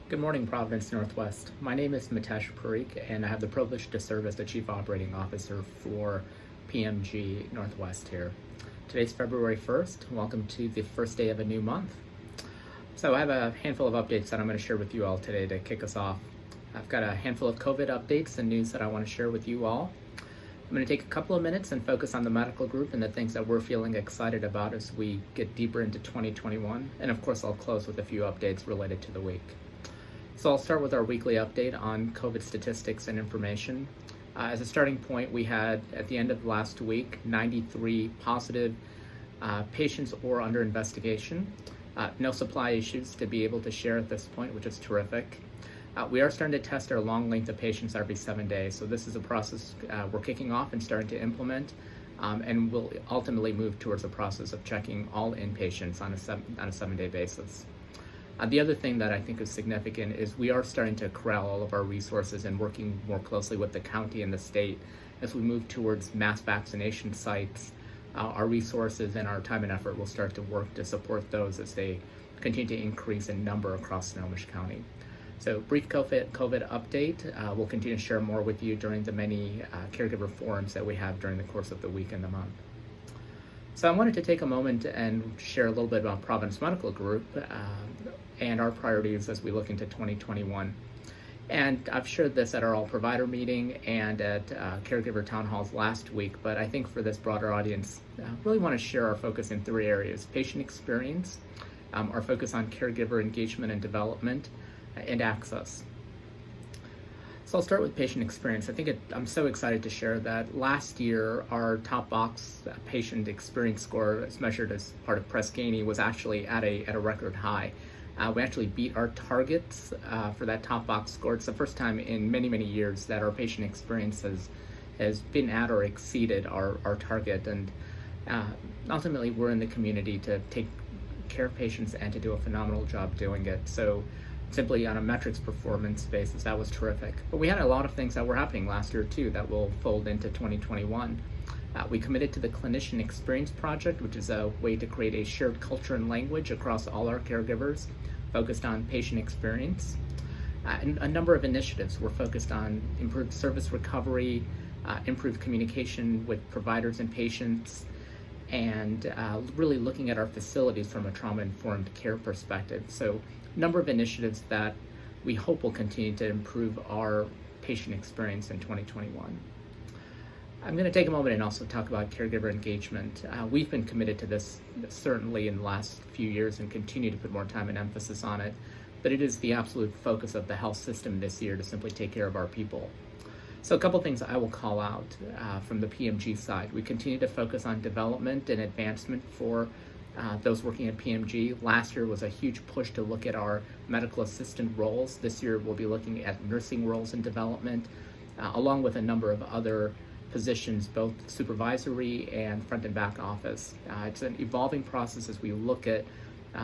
Good morning, Providence Northwest. My name is Mitesh Parikh, and I have the privilege to serve as the Chief Operating Officer for PMG Northwest here. Today's February 1st. Welcome to the first day of a new month. So I have a handful of updates that I'm going to share with you all today to kick us off. I've got a handful of COVID updates and news that I want to share with you all. I'm going to take a couple of minutes and focus on the medical group and the things that we're feeling excited about as we get deeper into 2021. And of course, I'll close with a few updates related to the week. So I'll start with our weekly update on COVID statistics and information. As a starting point, we had, at the end of last week, 93 positive patients or under investigation. No supply issues to be able to share at this point, which is terrific. We are starting to test our long length of patients every 7 days. So this is a process we're kicking off and starting to implement, and we'll ultimately move towards a process of checking all inpatients on a 7-day basis. The other thing that I think is significant is we are starting to corral all of our resources and working more closely with the county and the state as we move towards mass vaccination sites. Our resources and our time and effort will start to work to support those as they continue to increase in number across Snohomish County. So brief COVID update. We'll continue to share more with you during the many caregiver forums that we have during the course of the week and the month. So I wanted to take a moment and share a little bit about Providence Medical Group and our priorities as we look into 2021. And I've shared this at our all provider meeting and at caregiver town halls last week, but I think for this broader audience, I really want to share our focus in 3 areas: patient experience, our focus on caregiver engagement and development, and access. So I'll start with patient experience. I'm so excited to share that last year, our top box patient experience score, as measured as part of Press Ganey, was actually at a record high. We actually beat our targets for that top box score. It's the first time in many, many years that our patient experience has been at or exceeded our target. And ultimately, we're in the community to take care of patients and to do a phenomenal job doing it. So simply on a metrics performance basis, that was terrific. But we had a lot of things that were happening last year too that will fold into 2021. We committed to the Clinician Experience Project, which is a way to create a shared culture and language across all our caregivers, focused on patient experience. And a number of initiatives were focused on improved service recovery, improved communication with providers and patients, and really looking at our facilities from a trauma-informed care perspective. So a number of initiatives that we hope will continue to improve our patient experience in 2021. I'm going to take a moment and also talk about caregiver engagement. We've been committed to this certainly in the last few years and continue to put more time and emphasis on it, but it is the absolute focus of the health system this year to simply take care of our people. So a couple things I will call out from the PMG side. We continue to focus on development and advancement for those working at PMG. Last year was a huge push to look at our medical assistant roles. This year we'll be looking at nursing roles and development, along with a number of other positions, both supervisory and front and back office. It's an evolving process as we look at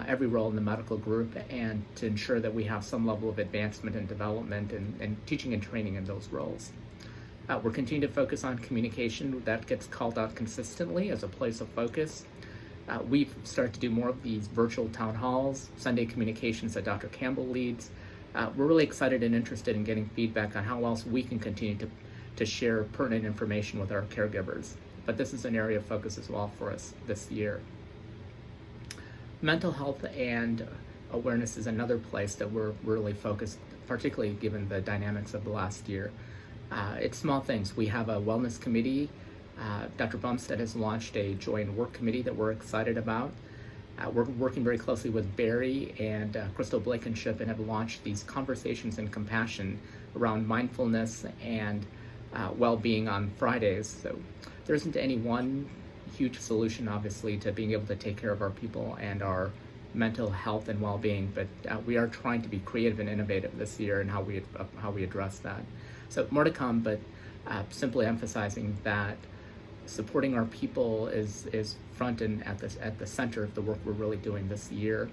every role in the medical group and to ensure that we have some level of advancement and development and teaching and training in those roles. We're continuing to focus on communication. That gets called out consistently as a place of focus. We've started to do more of these virtual town halls, Sunday communications that Dr. Campbell leads. We're really excited and interested in getting feedback on how else we can continue to share pertinent information with our caregivers. But this is an area of focus as well for us this year. Mental health and awareness is another place that we're really focused, particularly given the dynamics of the last year. It's small things. We have a wellness committee. Dr. Bumstead has launched a Joy and Work committee that we're excited about. We're working very closely with Barry and Crystal Blankenship and have launched these conversations and compassion around mindfulness and well-being on Fridays. So there isn't any one huge solution, obviously, to being able to take care of our people and our mental health and well-being, but we are trying to be creative and innovative this year in how we address that. So more to come, but simply emphasizing that supporting our people is front and at the center of the work we're really doing this year.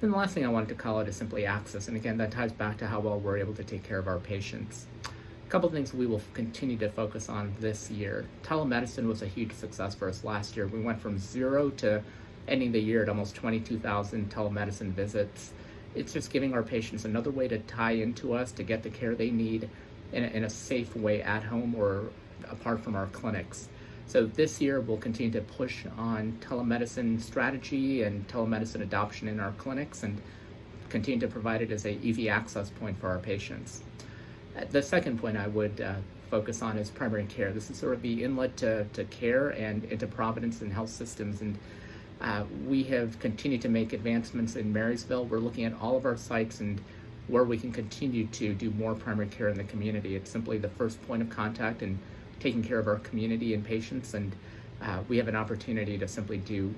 Then the last thing I wanted to call out is simply access, and again, that ties back to how well we're able to take care of our patients. A couple of things we will continue to focus on this year. Telemedicine was a huge success for us last year. We went from 0 to ending the year at almost 22,000 telemedicine visits it's just giving our patients another way to tie into us to get the care they need in a safe way at home or apart from our clinics. So this year we'll continue to push on telemedicine strategy and telemedicine adoption in our clinics and continue to provide it as an easy access point for our patients. The second point I would focus on is primary care. This is sort of the inlet to care and into Providence and health systems. And we have continued to make advancements in Marysville. We're looking at all of our sites and where we can continue to do more primary care in the community. It's simply the first point of contact and taking care of our community and patients, and we have an opportunity to simply do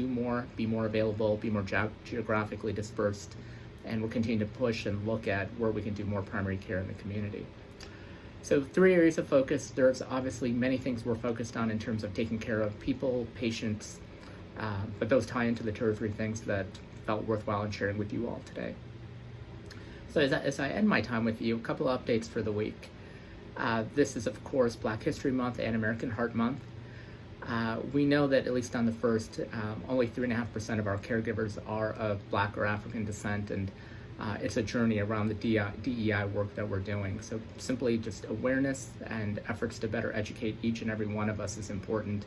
more, be more available, be more geographically dispersed, and we'll continue to push and look at where we can do more primary care in the community. So 3 areas of focus. There's obviously many things we're focused on in terms of taking care of people, patients, but those tie into the 2 or 3 things that felt worthwhile in sharing with you all today. So as I end my time with you, a couple of updates for the week. This is, of course, Black History Month and American Heart Month. We know that at least on the first, only 3.5% of our caregivers are of Black or African descent, and it's a journey around the DEI work that we're doing. So simply just awareness and efforts to better educate each and every one of us is important.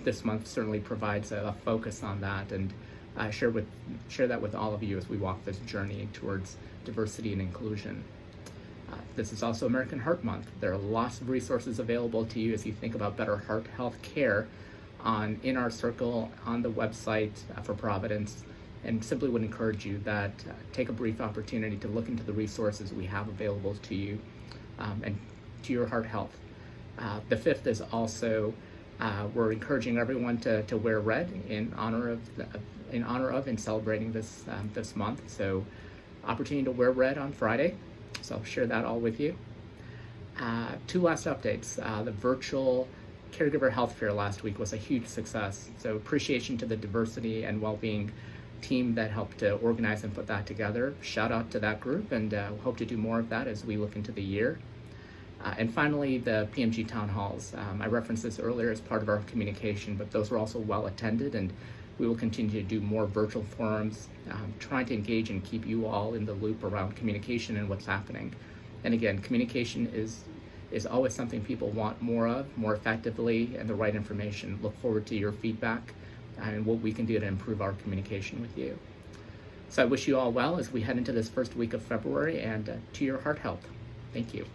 This month certainly provides a focus on that, and share that with all of you as we walk this journey towards diversity and inclusion. This is also American Heart Month. There are lots of resources available to you as you think about better heart health care in our circle, on the website for Providence, and simply would encourage you that take a brief opportunity to look into the resources we have available to you and to your heart health. The 5th is also, we're encouraging everyone to wear red in honor of and celebrating this month. So opportunity to wear red on Friday. So I'll share that all with you. 2 last updates. The virtual caregiver health fair last week was a huge success. So appreciation to the diversity and well-being team that helped to organize and put that together. Shout out to that group, and hope to do more of that as we look into the year. And finally, the PMG town halls. I referenced this earlier as part of our communication, but those were also well attended, and we will continue to do more virtual forums, trying to engage and keep you all in the loop around communication and what's happening. And again, communication is always something people want more of, more effectively, and the right information. Look forward to your feedback and what we can do to improve our communication with you. So I wish you all well as we head into this first week of February, and to your heart health. Thank you.